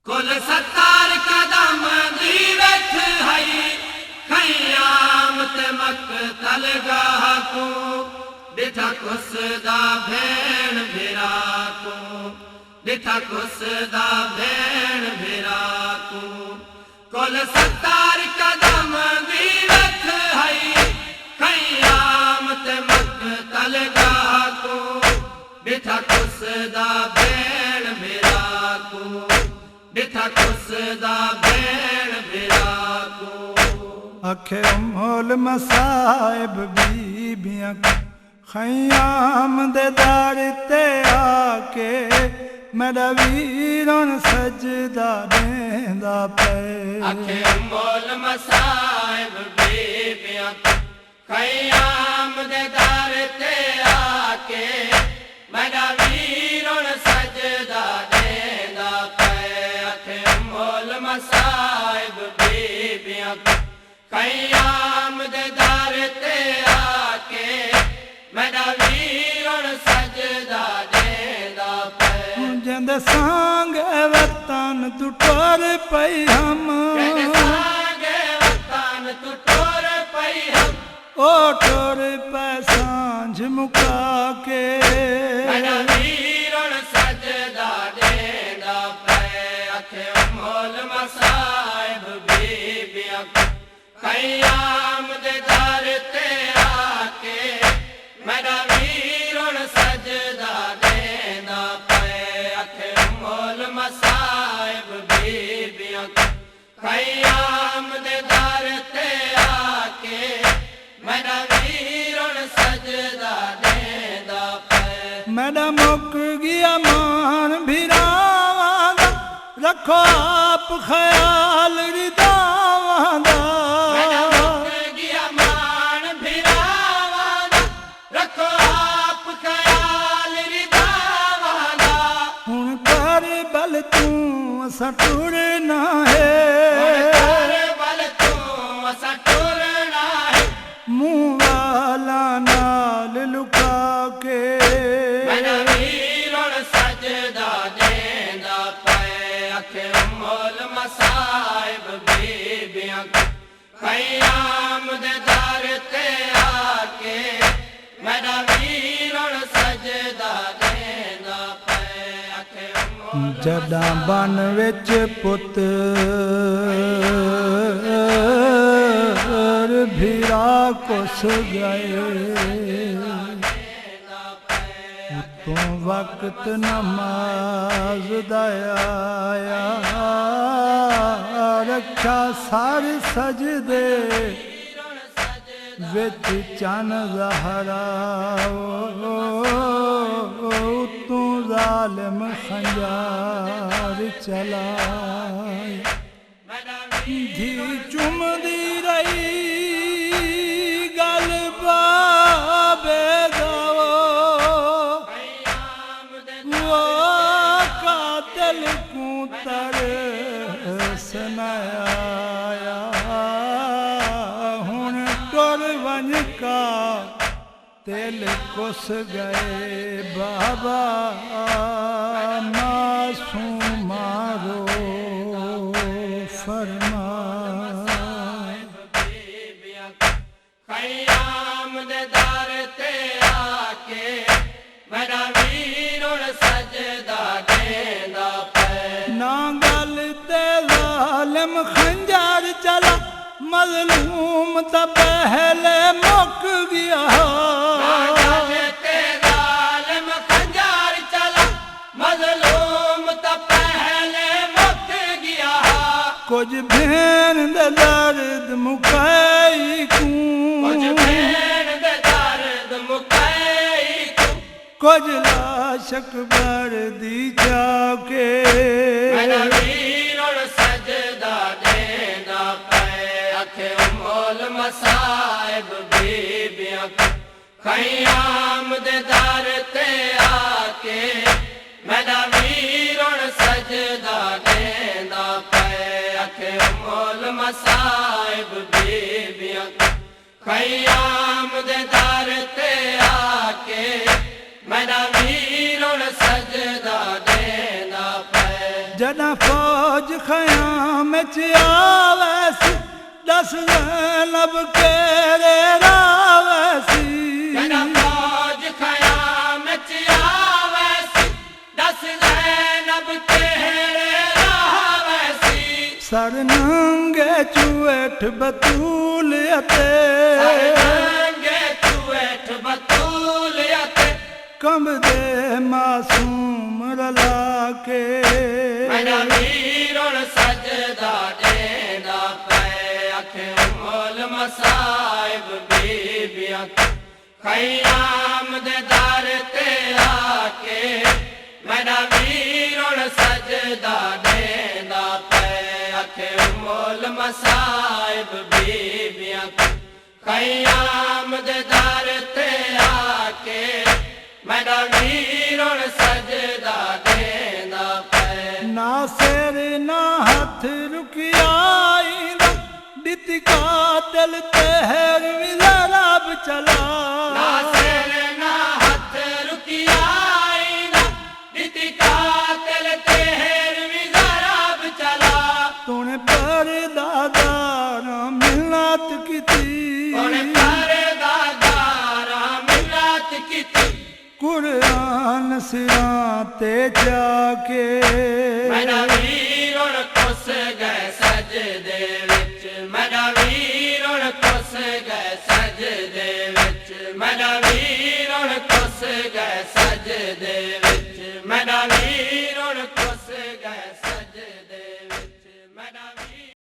कुल 70 कदम दी वेठ हई खयाम ते मक़तल गाह को डिठा कुसदा भेण भेरा को डिठा कुसदा भेण भेरा को कुल 70 कदम दी वेठ हई खयाम ते मक़तल गाह को डिठा कुसदा भेण भेरा को डिठा कुसदा भेण भेरा को आखे मोल मसाइब बीबियां खयाम दे दार ते आके मेरा वीरन सजदा देंदा पे आखे मोल मसाइब बीबियां खयाम दे दार ते आके मेरा वीरन सजदा देंदा पे आखे मोल मसाइब बीबियां खयाम दे दार ते आके मेरा वीरन सजदा देंदा पे जिंद सांग वतन तू टोर पई हम सांगे वतन तू टोर पई हम ओ टोर पे सांझ मुका के मेरा वीरन सजदा देंदा पे आखे मोल मसाइब बीबियां खयाम दे दार ते आके मेरा वीरन सजदा देंदा पे आखे मोल मसाइब बीबियां खयाम दे दार ते आके मेरा वीरन सजदा देंदा पे मेरा मुक गया मान भिरावां दा रखो आप ख्याल रिदावां दा मेरा मुक गया मान भिरावां दा रखो आप ख्याल रिदावां दा हुण कर बल तू असां टुरना है बल तू असां टुरना है मुंह वाला नाल लुका के मेरा वीरन सजदा देंदा पे आखे मोल मसाइब बीबियां खयाम दे दार ते आके मेरा वीरन सजदा देंदा पे आखे जड़ा बन विच पुत भीरा कुस गए तू वक्त नमाज दया रखा सार सजदे विच चन ज़हरा तू ज़ालिम खंजार चलाए धी चुमदी रही गल बाबे दवो वो कातिल को तरस न आया हुण टुर वञ का दिल कुस गए बाबा मासूम मारो खयाम दे दार ते आके मेरा वीरन सजदा देंदा पे नांगल ते ज़ालिम खंजर चला मज़लूम त पहले मुक गया नांगल ते ज़ालिम खंजर चला मज़लूम त पहले मुक गया कुछ भेन दे दर्द मुकाई कुछ कूं भेण दे दर्द मुकाई कुछ लाशक बरदी जाके मेरा वीरन सजदा देंदा पे आखे मोल मसाइब बीबियां खयाम दे दार ते आके मेरा वीरन सजदा देंदा पे आखे मोल मसाइब बीबियां खयाम दे दार ते आके मेरा वीरन सजदा देंदा पे जदा फौज खयाम च आवैसी दस ज़ैनब केरे रावैसी ਕਹਿੰਦਾ ਫੌਜ ਖਿਆਮ ਚ ਆਵੈਸੀ ਦਸ ਜ਼ੈਨਬ ਕਿਹੜੇ ਰਾਵੈਸੀ सर नंगे चुएठ बतूल अते ਸਰਨਾਂਗੇ ਚੂਹਟ ਬਤੂਲ ਅਤੇ कंबदे मासूम रला के ਮੇਰਾ ਵੀਰ ਹੁਣ ਸਜਦਾ ਦੇਂਦਾ ਪਏ ਅਖੇ ਮੋਲ ਮਸਾਇਬ ਬੀਬੀਆਂ ਖਿਆਮ ਦੇ ਦਰ ਤੇ ਆ ਕੇ ਮੇਰਾ ਵੀਰ ਹੁਣ ਸਜਦਾ ਦੇਂਦਾ ਪਏ ਅਖੇ ਮੋਲ ਮਸਾਇਬ ਬੀਬੀਆਂ ਖਿਆਮ ਦੇ ਦਰ ਤੇ ਆ ਕੇ ਮੇਰਾ ਵੀਰ ਹੁਣ ਸਜਦਾ ਦੇਂਦਾ ਪਏ ना सिर ना हथ रुकियाईंदा दिती कातिल तेहर भी जराब चला ਨਾ ਸਿਰ ਨਾ ਹੱਥ ਰੁਕਿਆਈਂਦਾ ਦਿੱਤੀ ਕਾਤਲ ਤੇਹਰ ਵੀ ਜ਼ਰਾਬ ਚਲਾ तूने परदादारा मिन्नत कीती ਹੁਣ ਪਰਦਾਦਾਰਾ ਮਿਲਤ ਕੀਤੀ कुरान सिरां ते जाके ਮੇਰਾ ਵੀਰ ਹੁਣ ਕੁਸ ਗਏ ਸਜਦੇ ਵਿੱਚ ਮੇਰਾ ਵੀਰ ਹੁਣ ਕੁਸ ਗਏ ਸਜਦੇ ਵਿੱਚ ਮੇਰਾ ਵੀਰ ਹੁਣ ਕੁਸ ਗਏ ਸਜਦੇ ਵਿੱਚ